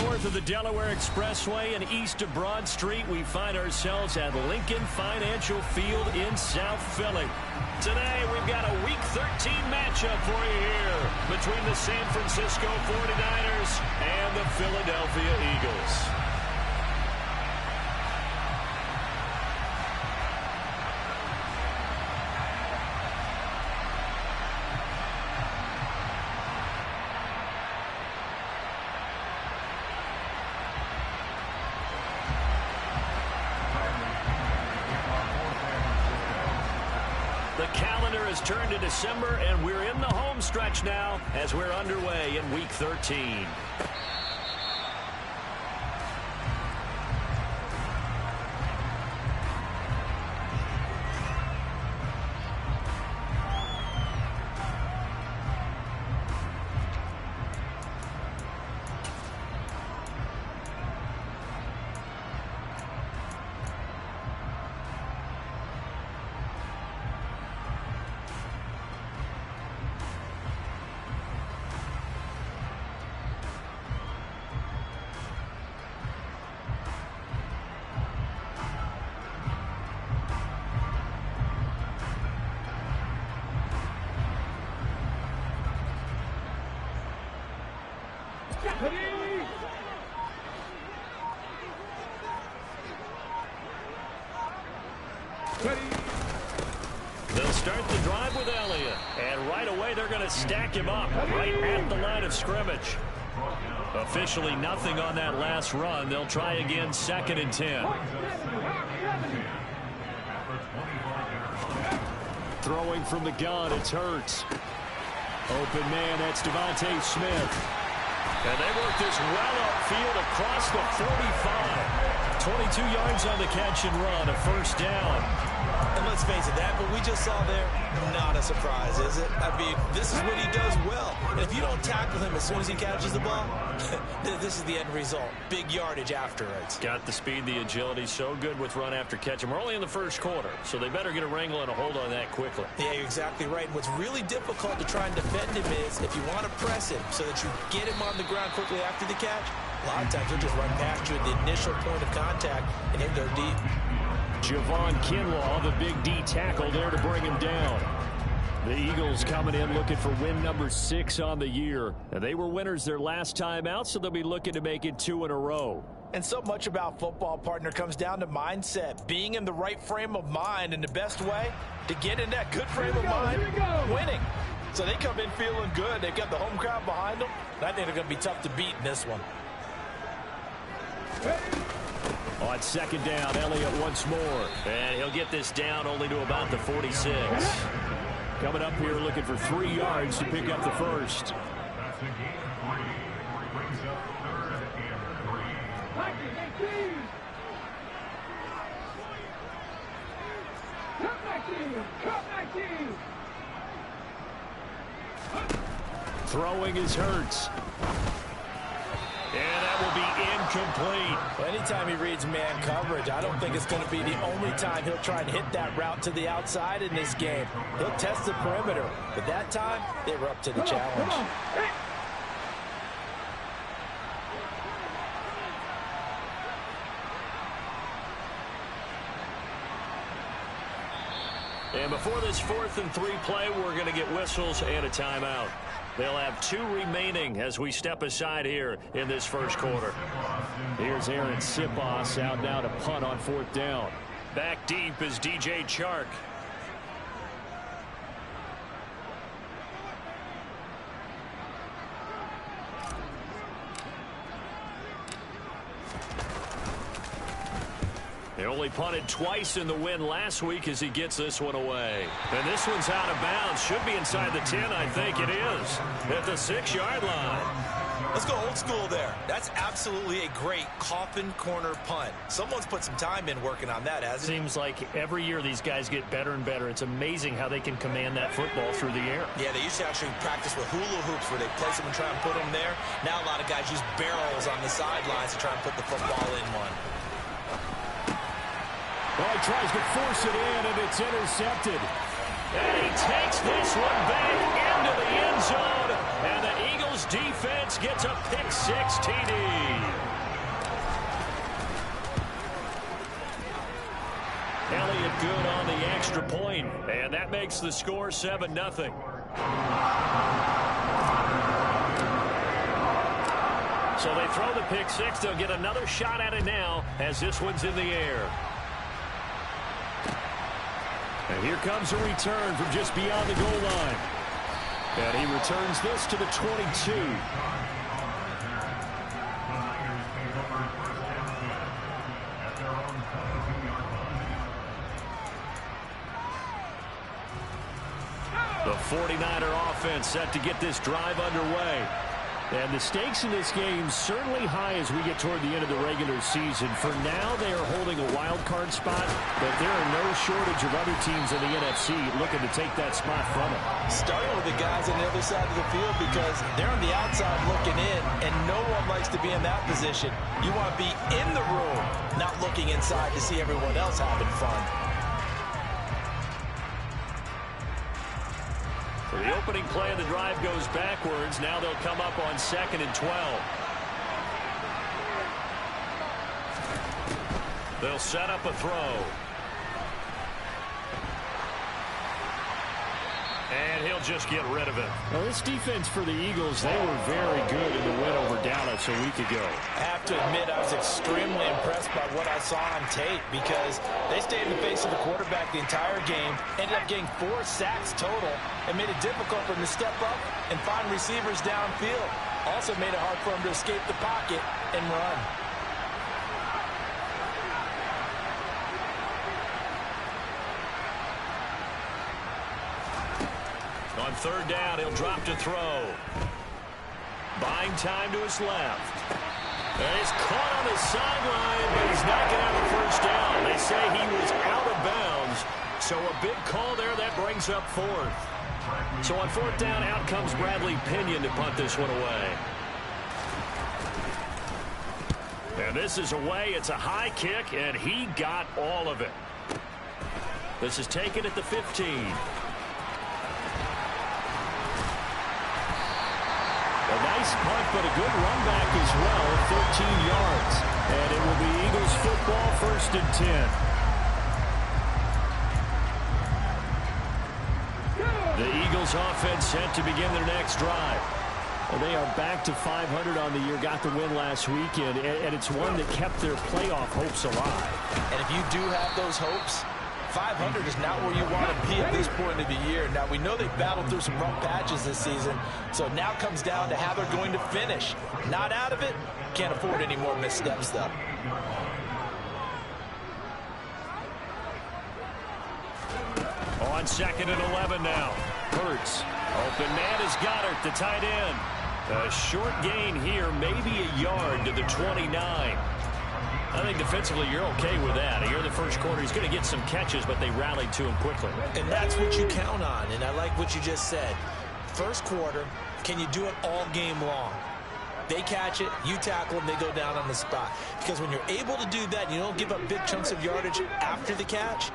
North of the Delaware Expressway and east of Broad Street, we find ourselves at Lincoln Financial Field in South Philly. Today, we've got a Week 13 matchup for you here between the San Francisco 49ers and the Philadelphia Eagles. The calendar has turned to December, and we're in the home stretch now as we're underway in Week 13. They'll start the drive with Elliott, and right away they're going to stack him up right at the line of scrimmage. Officially nothing on that last run. They'll try again, 2nd and 10. Throwing from the gun, it's Hurts. Open man, that's Devontae Smith. And they work this well upfield across the 45. 22 yards on the catch and run, a first down. And let's face it, that what we just saw there, not a surprise, is it? I mean, this is what he does well. And if you don't tackle him as soon as he catches the ball, this is the end result. Big yardage afterwards. Got the speed, the agility, so good with run after catch. And we're only in the first quarter, so they better get a wrangle and a hold on that quickly. Yeah, you're exactly right. And what's really difficult to try and defend him is if you want to press him so that you get him on the ground quickly after the catch, a lot of times he'll just run past you at the initial point of contact and he'll go deep. Javon Kinlaw, the big D tackle there to bring him down. The Eagles coming in looking for win number 6 on the year. And they were winners their last time out, so they'll be looking to make it 2 in a row. And so much about football, partner, comes down to mindset. Being in the right frame of mind, and the best way to get in that good frame of mind, winning. So they come in feeling good. They've got the home crowd behind them. And I think they're going to be tough to beat in this one. On 2nd down, Elliott once more. And he'll get this down only to about the 46. Coming up here looking for 3 yards to pick up the first. Throwing is Hurts. And that will be incomplete. Well, anytime he reads man coverage, I don't think it's going to be the only time he'll try and hit that route to the outside in this game. He'll test the perimeter, but that time, they were up to the challenge. And before this 4th and 3 play, we're going to get whistles and a timeout. They'll have 2 remaining as we step aside here in this first quarter. Here's Aaron Sipos out now to punt on 4th down. Back deep is DJ Chark. They only punted twice in the win last week as he gets this one away. And this one's out of bounds. Should be inside the 10, I think it is. At the 6-yard line. Let's go old school there. That's absolutely a great coffin corner punt. Someone's put some time in working on that, hasn't it? Seems like every year these guys get better and better. It's amazing how they can command that football through the air. Yeah, they used to actually practice with hula hoops where they place them and try and put them there. Now a lot of guys use barrels on the sidelines to try and put the football in one. Well, he tries to force it in, and it's intercepted. And he takes this one back into the end zone. And the Eagles defense gets a pick-6 TD. Elliott good on the extra point, and that makes the score 7-0. So they throw the pick-6. They'll get another shot at it now as this one's in the air. And here comes a return from just beyond the goal line. And he returns this to the 22. The 49er offense set to get this drive underway. And the stakes in this game certainly high as we get toward the end of the regular season. For now, they are holding a wild card spot, but there are no shortage of other teams in the NFC looking to take that spot from them. Starting with the guys on the other side of the field because they're on the outside looking in, and no one likes to be in that position. You want to be in the room, not looking inside to see everyone else having fun. For the opening play of the drive goes backwards. Now they'll come up on 2nd and 12. They'll set up a throw. And he'll just get rid of it. Now this defense for the Eagles, they were very good in the win over Dallas a week ago. I have to admit, I was extremely impressed by what I saw on tape because they stayed in the face of the quarterback the entire game, ended up getting 4 sacks total, and made it difficult for him to step up and find receivers downfield. Also made it hard for him to escape the pocket and run. On 3rd down, he'll drop to throw. Buying time to his left. And he's caught on the sideline, but he's not going to have a first down. They say he was out of bounds. So a big call there. That brings up 4th. So on 4th down, out comes Bradley Pinion to punt this one away. And this is away. It's a high kick, and he got all of it. This is taken at the 15. A nice punt, but a good run back as well, 13 yards. And it will be Eagles football, 1st and 10. The Eagles offense set to begin their next drive. Well, they are back to 500 on the year, got the win last weekend, and it's one that kept their playoff hopes alive. And if you do have those hopes, 500 is not where you want to be at this point of the year. Now, we know they battled through some rough patches this season, so it now comes down to how they're going to finish. Not out of it, can't afford any more missteps, though. On 2nd and 11 now. Hurts. Open man is Goddard, the tight end. A short gain here, maybe a yard to the 29. I think defensively you're okay with that. Here in the first quarter, he's going to get some catches, but they rallied to him quickly. And that's what you count on, and I like what you just said. First quarter, can you do it all game long? They catch it, you tackle them, they go down on the spot. Because when you're able to do that, you don't give up big chunks of yardage after the catch,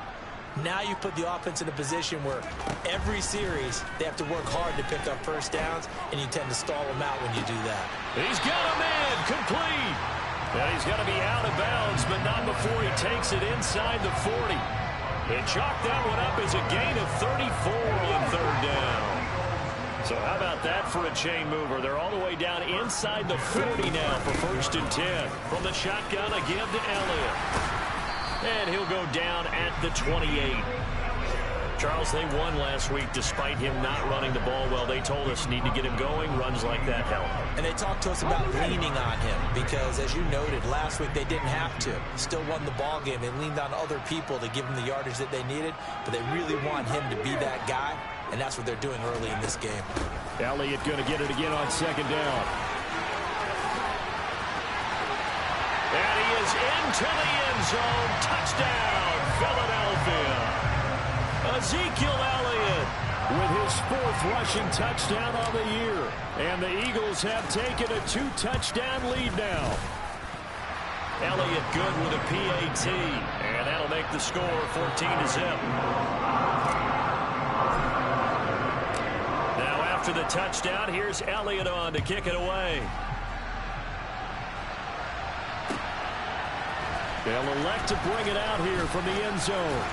now you put the offense in a position where every series they have to work hard to pick up first downs, and you tend to stall them out when you do that. He's got a man complete. And he's going to be out of bounds, but not before he takes it inside the 40. They chalk that one up as a gain of 34 on 3rd down. So how about that for a chain mover? They're all the way down inside the 40 now for 1st and 10. From the shotgun, a give to Elliott. And he'll go down at the 28. Charles, they won last week despite him not running the ball well. They told us need to get him going. Runs like that help. And they talked to us about leaning on him because, as you noted, last week they didn't have to. Still won the ball game. They leaned on other people to give them the yardage that they needed, but they really want him to be that guy, and that's what they're doing early in this game. Elliott going to get it again on 2nd down. And he is into the end zone. Touchdown, Philadelphia. Ezekiel Elliott with his 4th rushing touchdown on the year. And the Eagles have taken a 2-touchdown lead now. Elliott good with a PAT. And that'll make the score 14-0. Now after the touchdown. Here's Elliott on to kick it away. They'll elect to bring it out here from the end zone.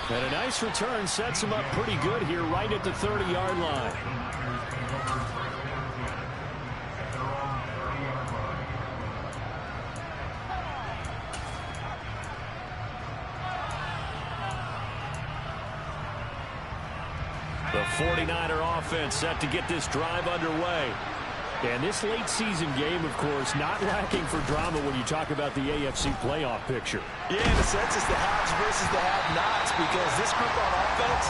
And a nice return sets him up pretty good here right at the 30-yard line. The 49er offense set to get this drive underway. And this late season game, of course, not lacking for drama when you talk about the AFC playoff picture. Yeah, in a sense, it's the haves versus the have-nots, because this group on offense,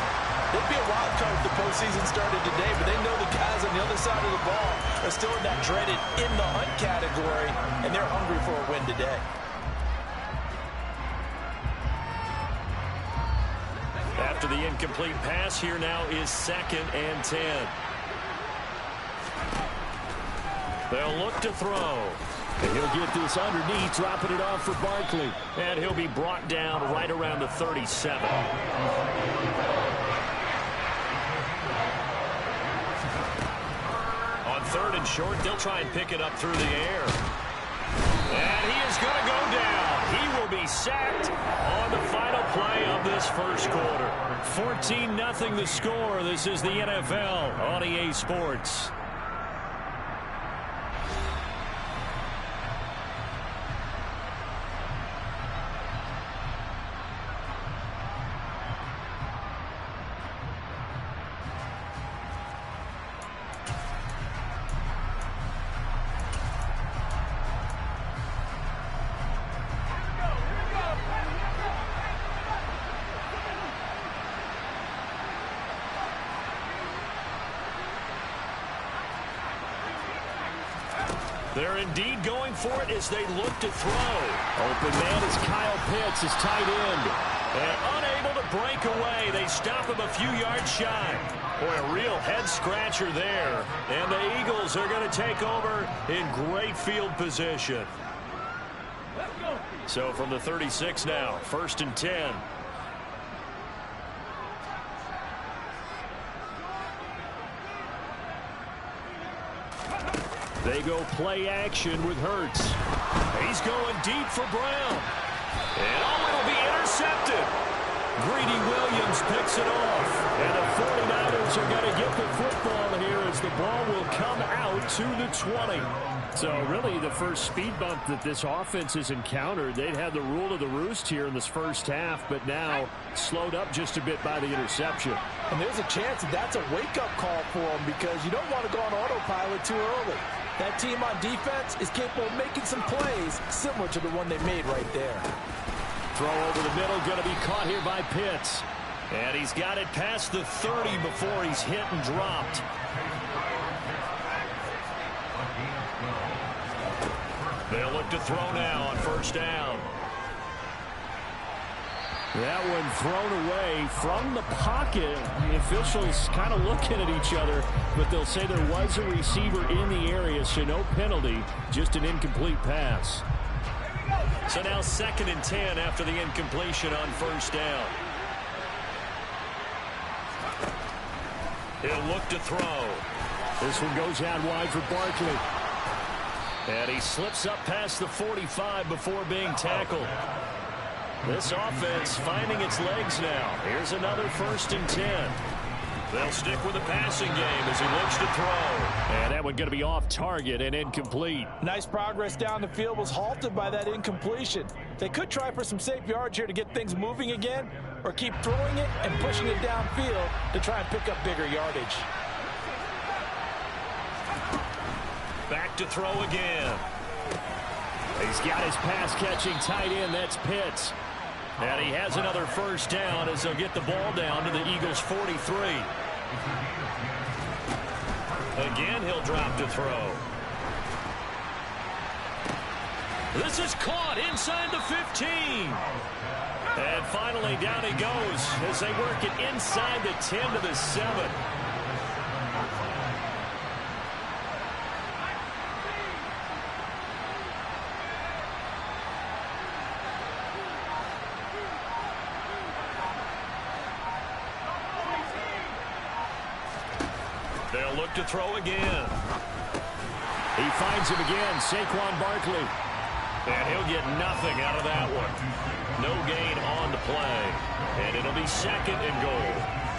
they'd be a wild card if the postseason started today, but they know the guys on the other side of the ball are still in that dreaded in-the-hunt category, and they're hungry for a win today. After the incomplete pass, here now is 2nd and 10. They'll look to throw. And he'll get this underneath, dropping it off for Barkley. And he'll be brought down right around the 37. On 3rd and short, they'll try and pick it up through the air. And he is going to go down. He will be sacked on the final play of this first quarter. 14-0 the score. This is the NFL on EA Sports. They're indeed going for it as they look to throw. Open man is Kyle Pitts, his tight end. And unable to break away. They stop him a few yards shy. Boy, a real head-scratcher there. And the Eagles are going to take over in great field position. So from the 36 now, 1st and 10. They go play action with Hurts. He's going deep for Brown. And it'll be intercepted. Greedy Williams picks it off. And the 49ers are going to get the football here as the ball will come out to the 20. So really the first speed bump that this offense has encountered. They'd had the rule of the roost here in this first half, but now slowed up just a bit by the interception. And there's a chance that that's a wake-up call for them, because you don't want to go on autopilot too early. That team on defense is capable of making some plays similar to the one they made right there. Throw over the middle, going to be caught here by Pitts. And he's got it past the 30 before he's hit and dropped. They'll look to throw now on 1st down. That one thrown away from the pocket. The officials kind of looking at each other, but they'll say there was a receiver in the area, so no penalty, just an incomplete pass. So now 2nd and 10 after the incompletion on 1st down. He'll look to throw. This one goes out wide for Barkley. And he slips up past the 45 before being tackled. This offense finding its legs now. Here's another 1st and 10. They'll stick with the passing game as he looks to throw. And that one going to be off target and incomplete. Nice progress down the field was halted by that incompletion. They could try for some safe yards here to get things moving again, or keep throwing it and pushing it downfield to try and pick up bigger yardage. Back to throw again. He's got his pass-catching tight end. That's Pitts. And he has another 1st down as they'll get the ball down to the Eagles' 43. Again, he'll drop to throw. This is caught inside the 15. And finally, down he goes as they work it inside the 10 to the 7. They'll look to throw again. He finds him again, Saquon Barkley. And he'll get nothing out of that one. No gain on the play. And it'll be 2nd and goal.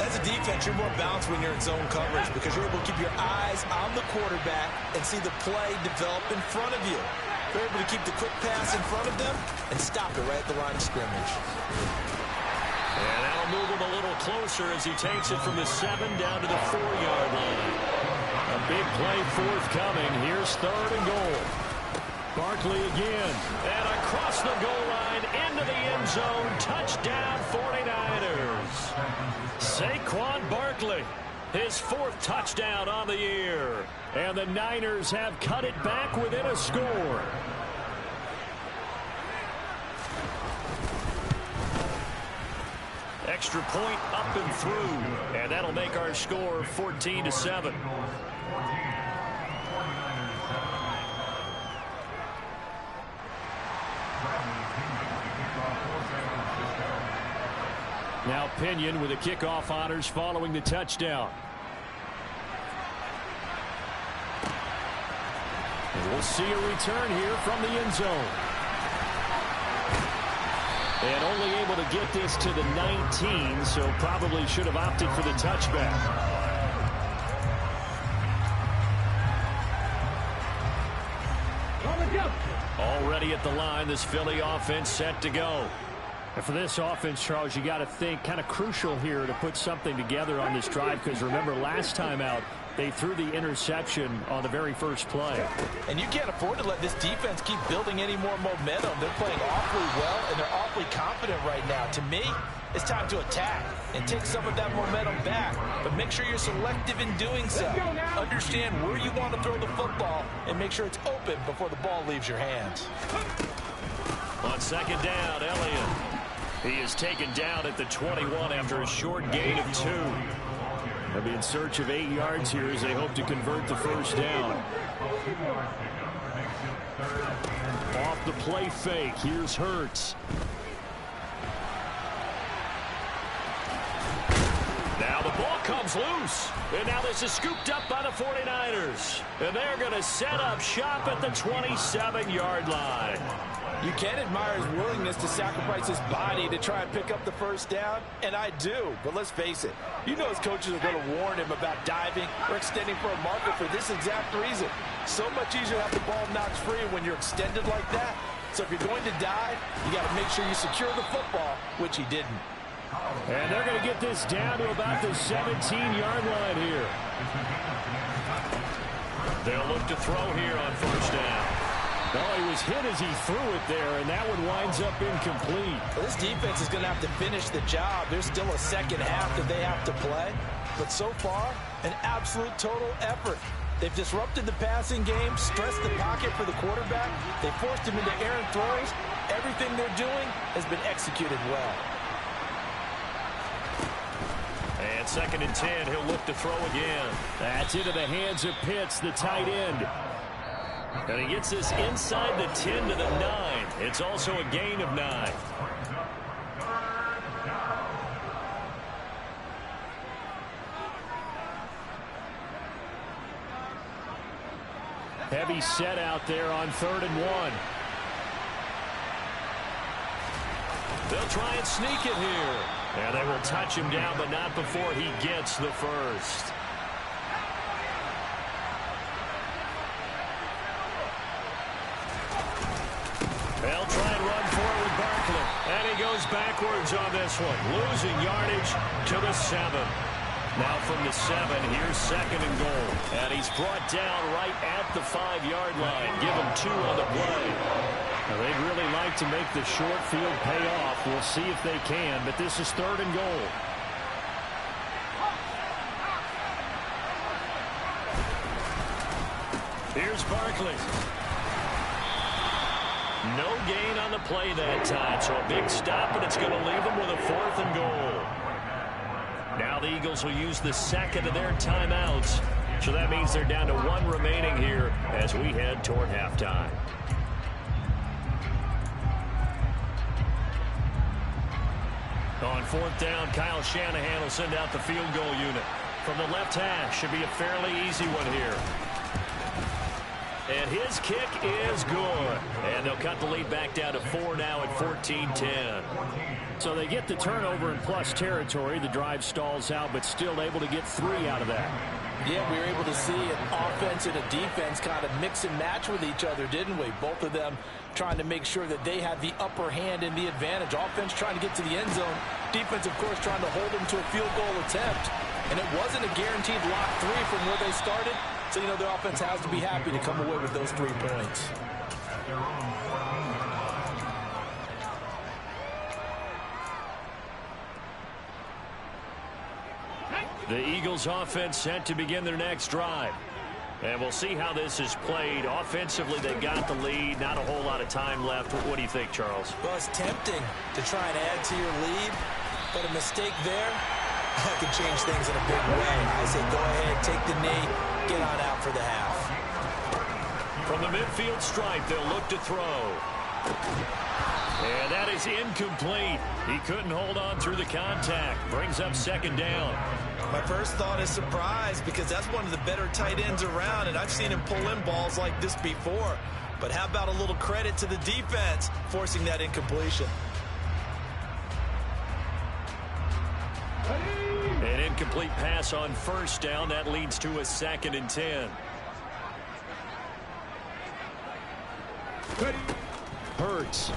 As a defense, you're more balanced when you're in zone coverage because you're able to keep your eyes on the quarterback and see the play develop in front of you. You're able to keep the quick pass in front of them and stop it right at the line of scrimmage. And that'll move him a little closer as he takes it from the 7 down to the 4-yard line. A big play forthcoming. Here's 3rd and goal. Barkley again. And across the goal line into the end zone. Touchdown 49ers. Saquon Barkley, his 4th touchdown on the year. And the Niners have cut it back within a score. Extra point up and through. And that'll make our score 14-7. Now Pinion with the kickoff honors following the touchdown. And we'll see a return here from the end zone. And only able to get this to the 19, so probably should have opted for the touchback. Already at the line, this Philly offense set to go. And for this offense, Charles, you got to think kind of crucial here to put something together on this drive because remember last time out they threw the interception on the very first play. And you can't afford to let this defense keep building any more momentum. They're playing awfully well and they're awfully confident right now. To me, it's time to attack and take some of that momentum back. But make sure you're selective in doing so. Understand where you want to throw the football and make sure it's open before the ball leaves your hands. On 2nd down, Elliott. He is taken down at the 21 after a short gain of 2. They'll be in search of 8 yards here as they hope to convert the first down. Off the play fake, here's Hurts. Now the ball comes loose. And now this is scooped up by the 49ers. And they're going to set up shop at the 27-yard line. You can admire his willingness to sacrifice his body to try and pick up the first down, and I do. But let's face it, you know his coaches are going to warn him about diving or extending for a marker for this exact reason. So much easier to have the ball knocked free when you're extended like that. So if you're going to dive, you got to make sure you secure the football, which he didn't. And they're going to get this down to about the 17-yard line here. They'll look to throw here on first down. Well, he was hit as he threw it there, and that one winds up incomplete. Well, this defense is going to have to finish the job. There's still a second half that they have to play. But so far, an absolute total effort. They've disrupted the passing game, stressed the pocket for the quarterback. They forced him into errant throws. Everything they're doing has been executed well. And 2nd and 10, he'll look to throw again. That's into the hands of Pitts, the tight end. And he gets this inside the 10 to the 9. It's also a gain of 9. Heavy set out there on 3rd and 1. They'll try and sneak it here. And they will touch him down, but not before he gets the first. They'll try and run forward with Barkley. And he goes backwards on this one, losing yardage to the 7. Now from the 7, here's 2nd and goal. And he's brought down right at the 5-yard line. Give him 2 on the play. Now, they'd really like to make the short field pay off. We'll see if they can, but this is 3rd and goal. Here's Barkley. No gain on the play that time, so a big stop, and it's going to leave them with a 4th and goal. Now the Eagles will use the 2nd of their timeouts, so that means they're down to 1 remaining here as we head toward halftime. On 4th down, Kyle Shanahan will send out the field goal unit. from the left hash. Should be a fairly easy one here. And his kick is good. And they'll cut the lead back down to 4 now at 14-10. So they get the turnover in plus territory. The drive stalls out, but still able to get 3 out of that. Yeah, we were able to see an offense and a defense kind of mix and match with each other, didn't we? Both of them trying to make sure that they had the upper hand and the advantage. Offense trying to get to the end zone. Defense, of course, trying to hold them to a field goal attempt. And it wasn't a guaranteed lock 3 from where they started. So, you know, their offense has to be happy to come away with those 3 points. The Eagles offense set to begin their next drive. And we'll see how this is played. Offensively, they got the lead. Not a whole lot of time left. What do you think, Charles? Well, it's tempting to try and add to your lead, but a mistake there, that could change things in a big way. I say go ahead, take the knee, get on out for the half. From the midfield stripe, they'll look to throw. And that is incomplete. He couldn't hold on through the contact. Brings up second down. My first thought is surprise, because that's one of the better tight ends around, and I've seen him pull in balls like this before. But how about a little credit to the defense forcing that incompletion? An incomplete pass on first down. That leads to a 2nd and 10. Hurts.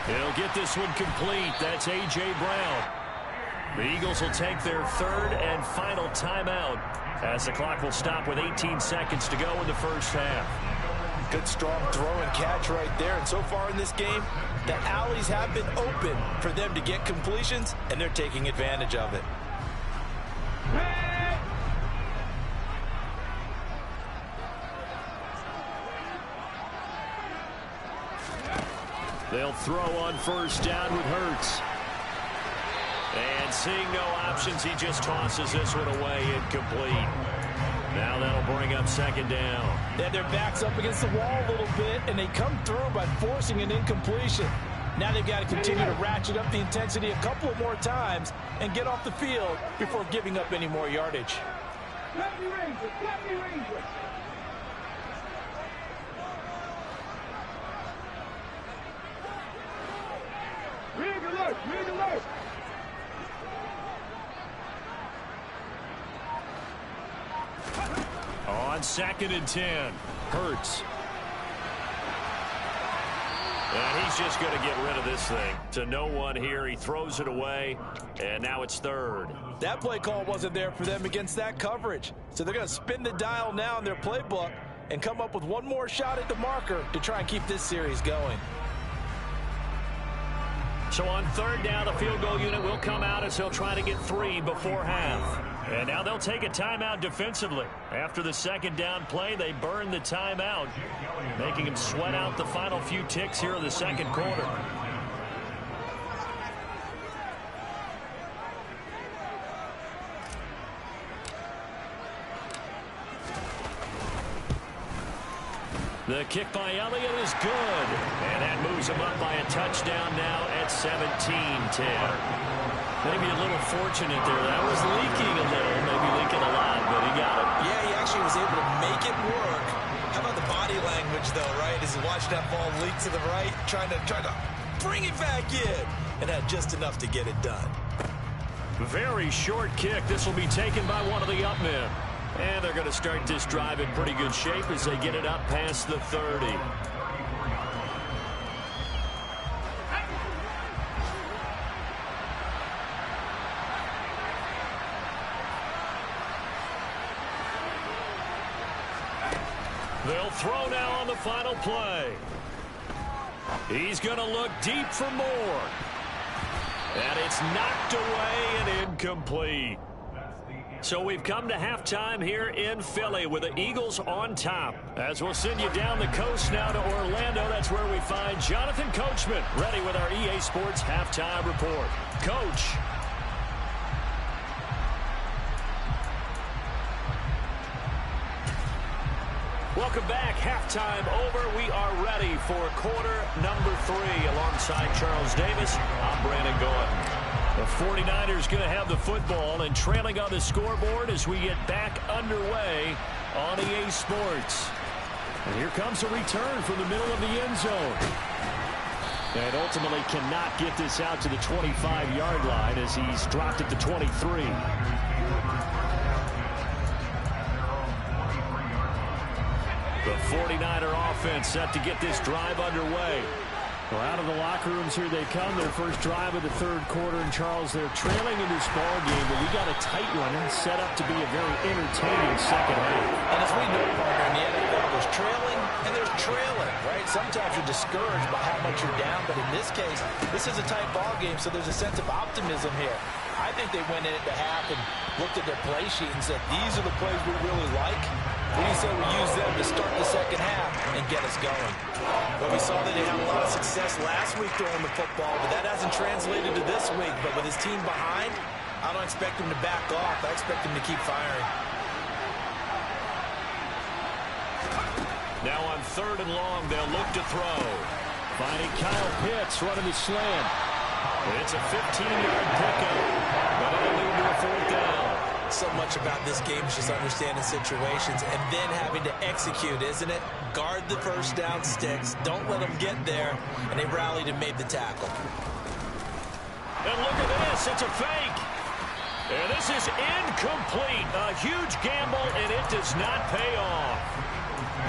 He'll get this one complete. That's A.J. Brown. The Eagles will take their 3rd and final timeout as the clock will stop with 18 seconds to go in the first half. Good strong throw and catch right there. And so far in this game, the alleys have been open for them to get completions, and they're taking advantage of it. They'll throw on first down with Hurts. And seeing no options, he just tosses this one away, incomplete. Now that'll bring up second down. They had their backs up against the wall a little bit, and they come through by forcing an incompletion. Now they've got to continue to ratchet up the intensity a couple of more times and get off the field before giving up any more yardage. Let me raise it. Let me raise it. Rig alert. Rig alert. On 2nd and 10, Hurts. And he's just going to get rid of this thing. To no one here. He throws it away, and now it's 3rd. That play call wasn't there for them against that coverage. So they're going to spin the dial now in their playbook and come up with one more shot at the marker to try and keep this series going. So on 3rd down, the field goal unit will come out as they'll try to get 3 before half. And now they'll take a timeout defensively. After the 2nd down play, they burn the timeout, making them sweat out the final few ticks here in the 2nd quarter. The kick by Elliott is good. And that moves him up by a touchdown now at 17-10. Maybe a little fortunate there. That was leaking a little, maybe leaking a lot, but he got it. Yeah, he actually was able to make it work. How about the body language, though, right? As he watched that ball leak to the right, trying to bring it back in, and had just enough to get it done. Very short kick. This will be taken by one of the up men. And they're going to start this drive in pretty good shape as they get it up past the 30. They'll throw now on the final play. He's going to look deep for more. And it's knocked away and incomplete. So we've come to halftime here in Philly with the Eagles on top. As we'll send you down the coast now to Orlando, that's where we find Jonathan Coachman ready with our EA Sports Halftime Report. Coach. Welcome back. Halftime over. We are ready for quarter number 3. Alongside Charles Davis, I'm Brandon Gaudin. The 49ers going to have the football and trailing on the scoreboard as we get back underway on EA Sports. And here comes a return from the middle of the end zone. And ultimately cannot get this out to the 25-yard line as he's dropped at the 23. The 49er offense set to get this drive underway. Well, out of the locker rooms here they come. Their first drive of the third quarter. And Charles, they're trailing in this ball game, but we got a tight one set up to be a very entertaining second half. And as we know, partner, in the NFL, there's trailing and there's trailing, right? Sometimes you're discouraged by how much you're down, but in this case, this is a tight ball game, so there's a sense of optimism here. I think they went in at the half and looked at their play sheet and said, these are the plays we really like. We said we use them to start the second half and get us going. But we saw that they had a lot of success last week throwing the football, but that hasn't translated to this week. But with his team behind, I don't expect him to back off. I expect him to keep firing. Now on 3rd and long, they'll look to throw. Finding Kyle Pitts running the slant. It's a 15-yard pickup, but it'll lead to a 4th down. So much about this game is just understanding situations and then having to execute, isn't it? Guard the first down sticks. Don't let them get there. And they rallied and made the tackle. And look at this. It's a fake. And this is incomplete. A huge gamble, and it does not pay off.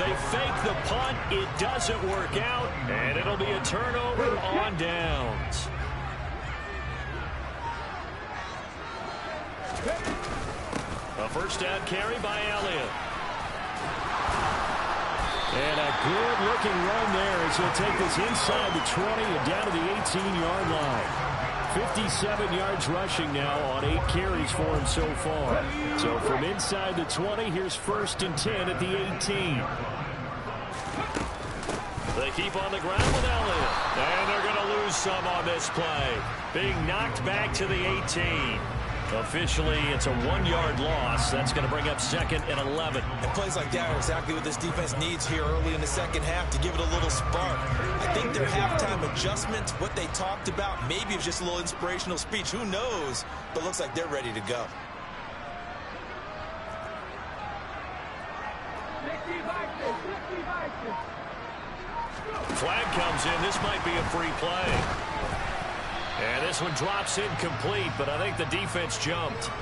They fake the punt. It doesn't work out, and it'll be a turnover on downs. A first down carry by Elliott. And a good-looking run there as he'll take this inside the 20 and down to the 18-yard line. 57 yards rushing now on 8 carries for him so far. So from inside the 20, here's 1st and 10 at the 18. They keep on the ground with Elliott. And they're going to lose some on this play. Being knocked back to the 18. Officially, it's a 1-yard loss. That's going to bring up 2nd and 11. And plays like that are exactly what this defense needs here early in the second half to give it a little spark. I think their halftime adjustments, what they talked about, maybe it was just a little inspirational speech. Who knows? But looks like they're ready to go. Flag comes in. This might be a free play. And this one drops incomplete, but I think the defense jumped.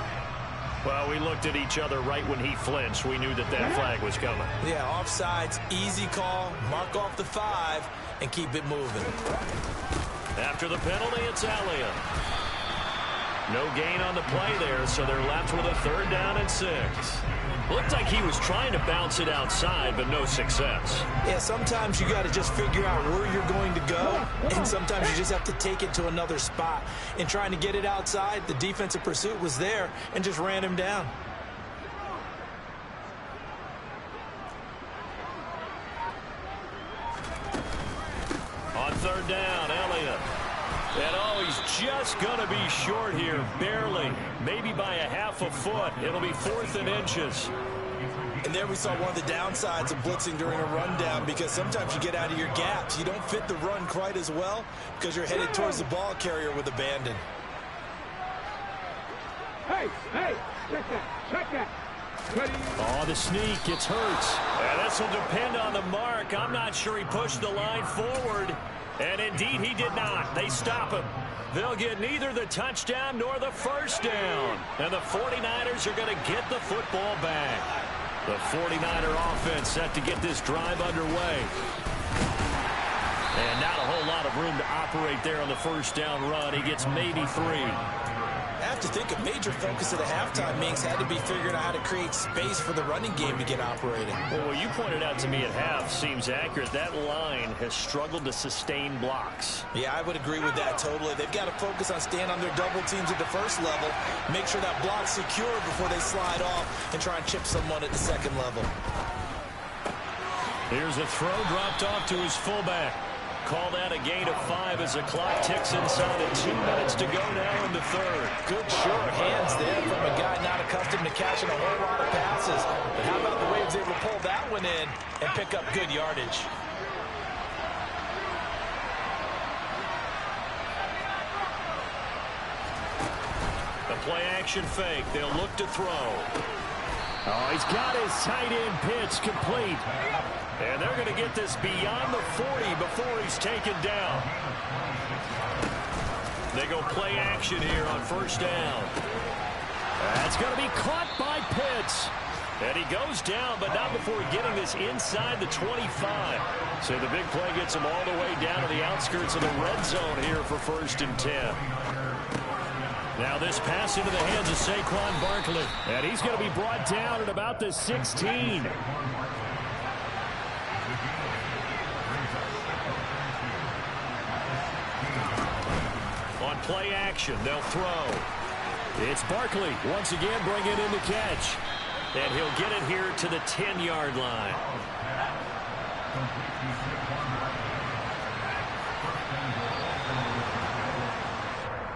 Well, we looked at each other right when he flinched. We knew that that flag was coming. Yeah, offsides, easy call, mark off the 5, and keep it moving. After the penalty, it's Elliott. No gain on the play there, so they're left with a 3rd down and 6. Looked like he was trying to bounce it outside, but no success. Yeah, sometimes you got to just figure out where you're going to go, and sometimes you just have to take it to another spot. In trying to get it outside, the defensive pursuit was there and just ran him down. On 3rd down, Elliott. And oh, he's just going to be short here, barely. Maybe by a half a foot. It'll be 4th and inches. And there we saw one of the downsides of blitzing during a rundown, because sometimes you get out of your gaps. You don't fit the run quite as well because you're headed towards the ball carrier with abandon. Hey, check that. Ready? Oh, the sneak, it's Hurts. And this will depend on the mark. I'm not sure he pushed the line forward. And indeed, he did not. They stop him. They'll get neither the touchdown nor the first down. And the 49ers are going to get the football back. The 49er offense set to get this drive underway. And not a whole lot of room to operate there on the first down run. He gets maybe 3. I have to think a major focus of the halftime meetings had to be figuring out how to create space for the running game to get operating. Well, what you pointed out to me at half seems accurate. That line has struggled to sustain blocks. Yeah, I would agree with that totally. They've got to focus on staying on their double teams at the first level, make sure that block's secure before they slide off and try and chip someone at the second level. Here's a throw dropped off to his fullback. Call that a gain of 5 as the clock ticks inside of 2 minutes to go now in the 3rd. Good short hands there from a guy not accustomed to catching a whole lot of passes. But how about the way he was able to pull that one in and pick up good yardage? play action fake. They'll look to throw. Oh, he's got his tight end pitch complete. And they're going to get this beyond the 40 before he's taken down. They go play action here on first down. That's going to be caught by Pitts. And he goes down, but not before getting this inside the 25. So the big play gets him all the way down to the outskirts of the red zone here for 1st and 10. Now this pass into the hands of Saquon Barkley. And he's going to be brought down at about the 16. On play action, they'll throw. It's Barkley once again bringing in the catch. And he'll get it here to the 10-yard line.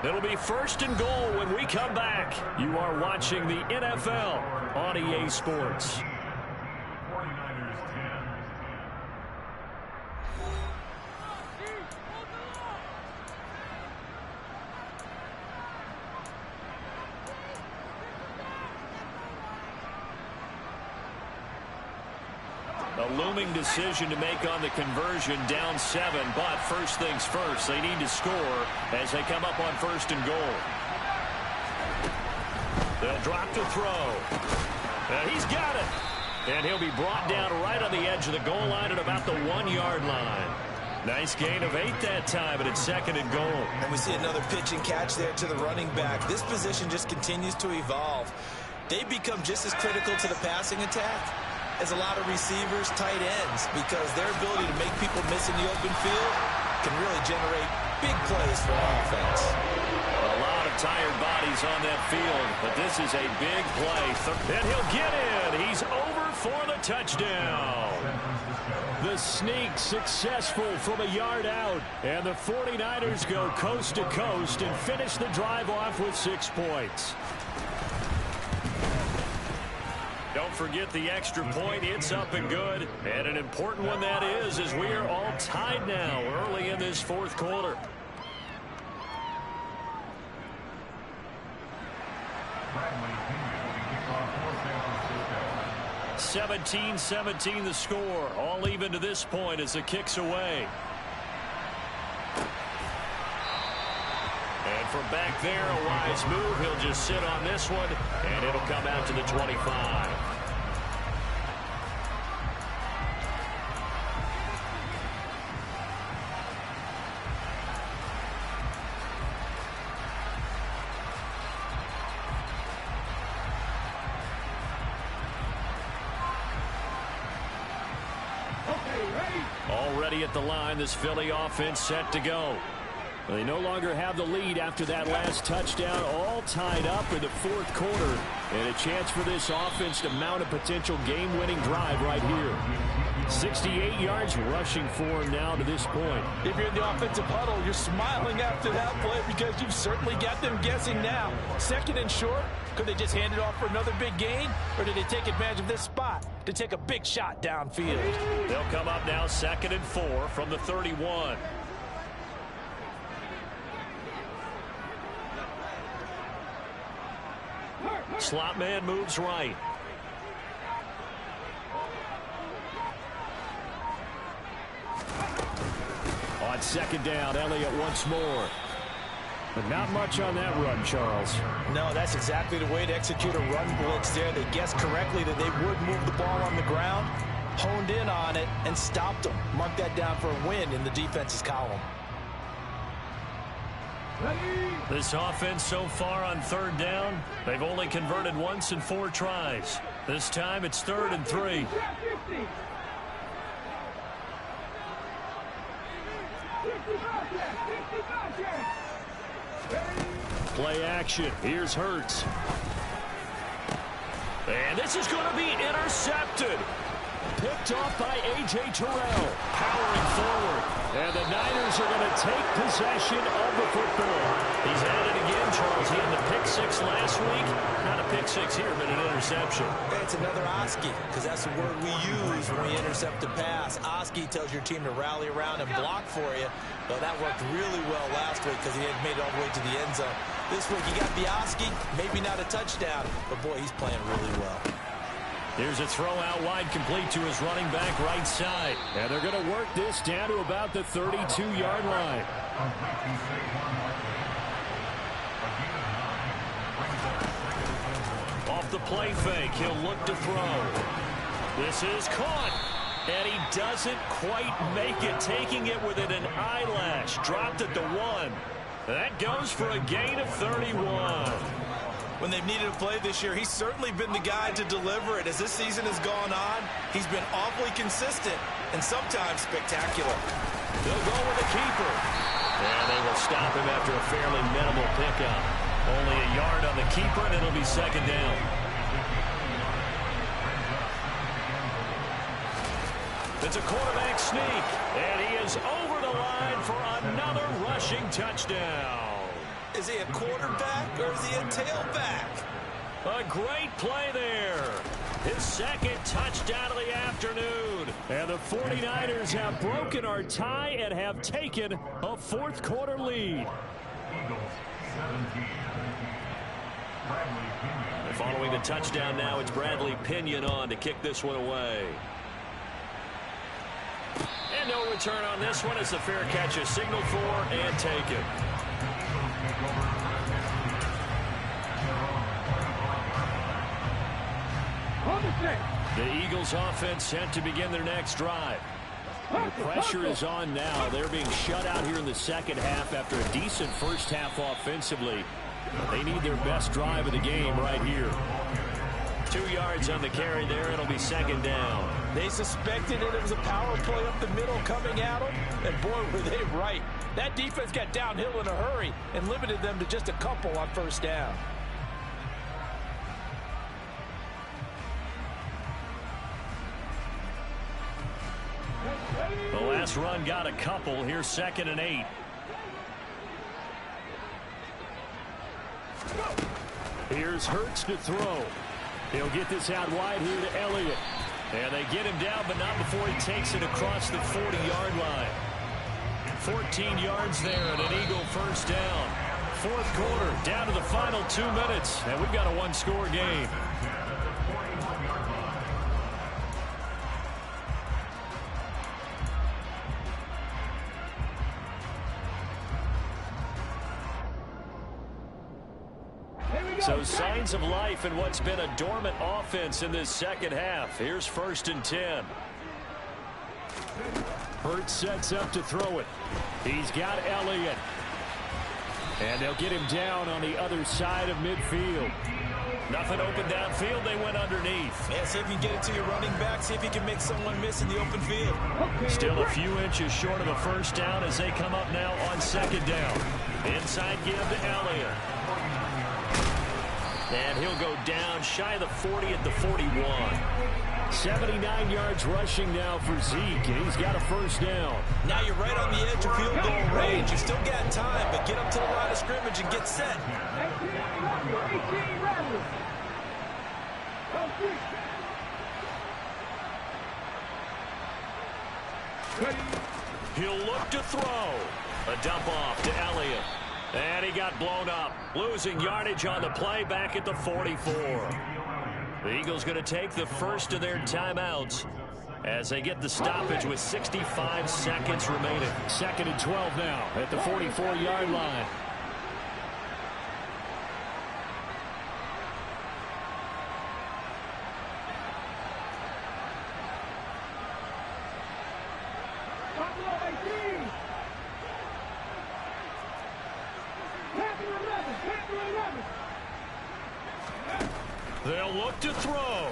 It'll be 1st and goal when we come back. You are watching the NFL on EA Sports. A looming decision to make on the conversion, down 7, but first things first, they need to score as they come up on 1st and goal. They'll drop to throw. And he's got it. And he'll be brought down right on the edge of the goal line at about the 1-yard line. Nice gain of 8 that time, and it's 2nd and goal. And we see another pitch and catch there to the running back. This position just continues to evolve. They become just as critical to the passing attack as a lot of receivers, tight ends, because their ability to make people miss in the open field can really generate big plays for offense. A lot of tired bodies on that field, but this is a big play. And he'll get in. He's over for the touchdown. The sneak successful from a yard out. And the 49ers go coast to coast and finish the drive off with 6 points. Don't forget the extra point. It's up and good. And an important one that is, as we are all tied now early in this 4th quarter. 17-17 the score. All even to this point as the kick's away. And from back there, a wise move. He'll just sit on this one, and it'll come out to the 25. Already at the line, this Philly offense set to go. They no longer have the lead after that last touchdown, all tied up in the 4th quarter. And a chance for this offense to mount a potential game-winning drive right here. 68 yards rushing for him now to this point. If you're in the offensive huddle, you're smiling after that play because you've certainly got them guessing now. 2nd and short, could they just hand it off for another big gain? Or did they take advantage of this spot to take a big shot downfield? They'll come up now 2nd and 4 from the 31. Slot man moves right. On 2nd down, Elliott once more. But not much on that run, Charles. No, that's exactly the way to execute a run blitz there. They guessed correctly that they would move the ball on the ground, honed in on it, and stopped them. Mark that down for a win in the defense's column. This offense so far on 3rd down, they've only converted once in 4 tries. This time it's 3rd and 3. Play action. Here's Hurts. And this is going to be intercepted. Picked off by A.J. Terrell. Powering forward. And the Niners are going to take possession of the football. He's at it again, Charles. He had the pick 6 last week. Not a pick 6 here, but an interception. It's another Oski, because that's the word we use when we intercept a pass. Oski tells your team to rally around and block for you. Well, that worked really well last week because he had made it all the way to the end zone. This week he got Bioski, maybe not a touchdown, but boy, he's playing really well. Here's a throw out wide, complete to his running back right side. And they're going to work this down to about the 32-yard line. Off the play fake, he'll look to throw. This is caught. And he doesn't quite make it, taking it within an eyelash. Dropped at the 1. That goes for a gain of 31. When they've needed a play this year, he's certainly been the guy to deliver it. As this season has gone on, he's been awfully consistent and sometimes spectacular. They'll go with the keeper. And they will stop him after a fairly minimal pickup. Only a yard on the keeper, and it'll be second down. It's a quarterback sneak, and he is over the line for another rushing touchdown. Is he a quarterback or is he a tailback? A great play there. His second touchdown of the afternoon. And the 49ers have broken our tie and have taken a fourth-quarter lead. Following the touchdown now, it's Bradley Pinion on to kick this one away. And no return on this one as the fair catch is signaled for and taken. The Eagles offense set to begin their next drive. The pressure is on now. They're being shut out here in the second half after a decent first half offensively. They need their best drive of the game right here. 2 yards on the carry there. It'll be second down. They suspected it was a power play up the middle coming at them, and boy, were they right. That defense got downhill in a hurry and limited them to just a couple on first down. The last run got a couple. Here's 2nd and 8. Here's Hurts to throw. He'll get this out wide here to Elliott. And they get him down, but not before he takes it across the 40-yard line. 14 yards there and an Eagle first down. Fourth quarter, down to the final 2 minutes, and we've got a one-score game. So signs of life in what's been a dormant offense in this second half. Here's 1st and 10. Hurts sets up to throw it. He's got Elliott. And they'll get him down on the other side of midfield. Nothing open downfield. They went underneath. Yeah, see if you can get it to your running back. See if you can make someone miss in the open field. Still a few inches short of a first down as they come up now on second down. Inside give to Elliott. And he'll go down shy of the 40 at the 41. 79 yards rushing now for Zeke, and he's got a first down. Now you're right on the edge of field goal range. You still got time, but get up to the line of scrimmage and get set. He'll look to throw. A dump off to Elliott. And he got blown up, losing yardage on the play back at the 44. The Eagles going to take the first of their timeouts as they get the stoppage with 65 seconds remaining. 2nd and 12 now at the 44-yard line. They'll look to throw.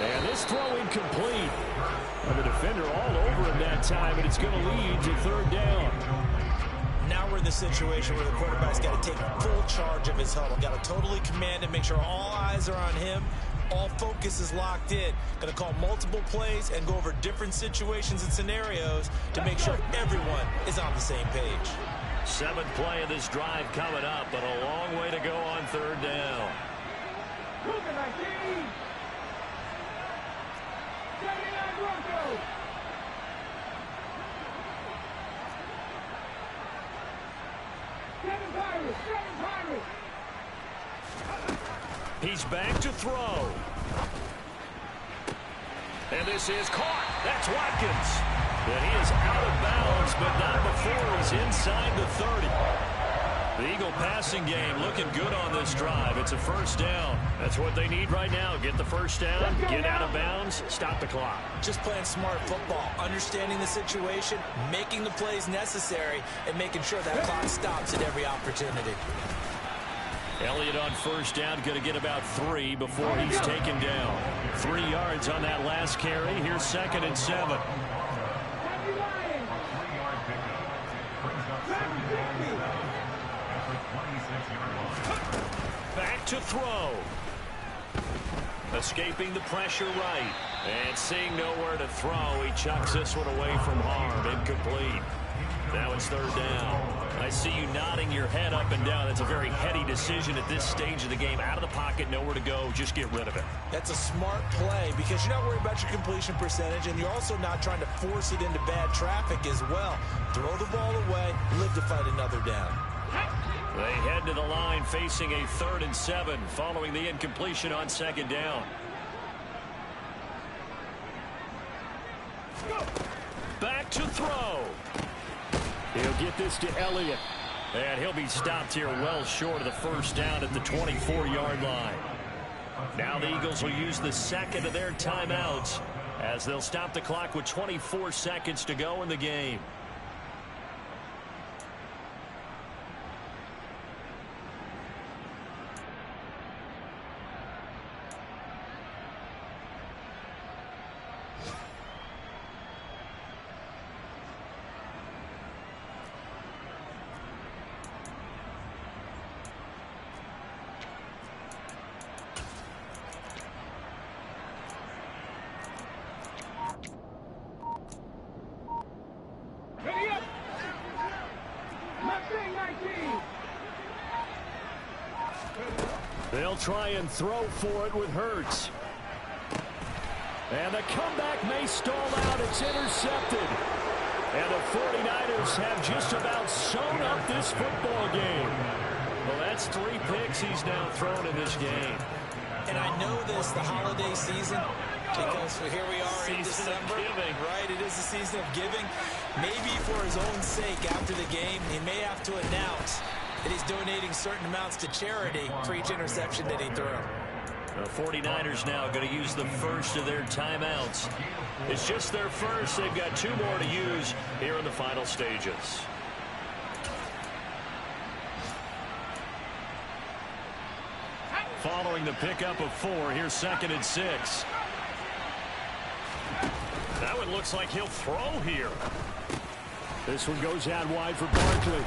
And this throw incomplete. And the defender all over him that time, and it's going to lead to 3rd down. Now we're in the situation where the quarterback's got to take full charge of his huddle. Got to totally command and make sure all eyes are on him. All focus is locked in. Going to call multiple plays and go over different situations and scenarios to make sure everyone is on the same page. 7th play of this drive coming up, but a long way to go on 3rd down. Kevin Byron, He's back to throw. And this is caught. That's Watkins. And he is out of bounds, but not before he's inside the 30. The Eagle passing game looking good on this drive. It's a first down. That's what they need right now. Get the first down, get out of bounds, stop the clock. Just playing smart football, understanding the situation, making the plays necessary, and making sure that clock stops at every opportunity. Elliott on first down, going to get about 3 before he's taken down. 3 yards on that last carry. Here's 2nd and 7. Back to throw. Escaping the pressure right. And seeing nowhere to throw, he chucks this one away from harm. Incomplete. Now it's 3rd down. I see you nodding your head up and down. That's a very heady decision at this stage of the game. Out of the pocket, nowhere to go. Just get rid of it. That's a smart play because you're not worried about your completion percentage, and you're also not trying to force it into bad traffic as well. Throw the ball away, live to fight another down. They head to the line facing a 3rd and 7 following the incompletion on 2nd down. Back to throw. He'll get this to Elliott. And he'll be stopped here well short of the first down at the 24-yard line. Now the Eagles will use the 2nd of their timeouts as they'll stop the clock with 24 seconds to go in the game. They'll try and throw for it with Hurts. And the comeback may stall out. It's intercepted. And the 49ers have just about sewn up this football game. Well, that's 3 picks he's now thrown in this game. And I know this, the holiday season, because here we are in December. Right, it is the season of giving. Maybe for his own sake after the game, he may have to announce that he's donating certain amounts to charity for each interception that he threw. The 49ers now going to use the first of their timeouts. It's just their first. They've got 2 more to use here in the final stages. Following the pickup of 4, here's 2nd and 6. That one looks like he'll throw here. This one goes out wide for Barkley.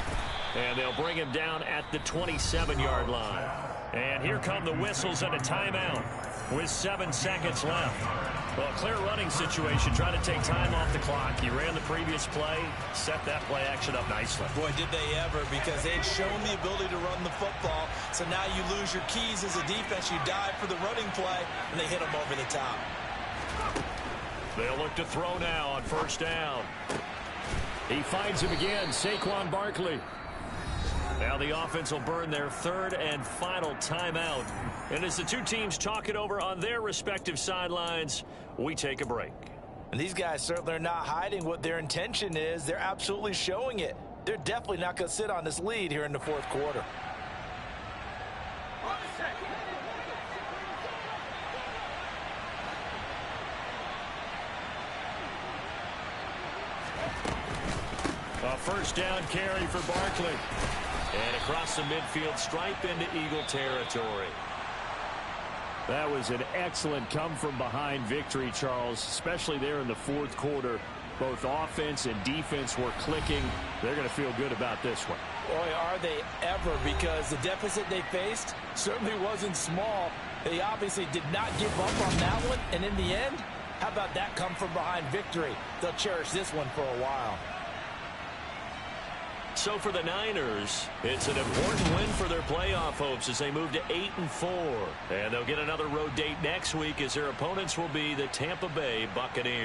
And they'll bring him down at the 27-yard line. And here come the whistles and a timeout with 7 seconds left. Well, clear running situation, trying to take time off the clock. He ran the previous play, set that play action up nicely. Boy, did they ever, because they'd shown the ability to run the football. So now you lose your keys as a defense. You dive for the running play, and they hit them over the top. They'll look to throw now on first down. He finds him again, Saquon Barkley. Now the offense will burn their 3rd and final timeout. And as the 2 teams talk it over on their respective sidelines, we take a break. And these guys certainly are not hiding what their intention is. They're absolutely showing it. They're definitely not going to sit on this lead here in the 4th quarter. A first down carry for Barkley. And across the midfield stripe into Eagle territory. That was an excellent come-from-behind victory, Charles, especially there in the 4th quarter. Both offense and defense were clicking. They're going to feel good about this one. Boy, are they ever, because the deficit they faced certainly wasn't small. They obviously did not give up on that one, and in the end, how about that come-from-behind victory? They'll cherish this one for a while. So for the Niners, it's an important win for their playoff hopes as they move to 8-4. And they'll get another road date next week as their opponents will be the Tampa Bay Buccaneers.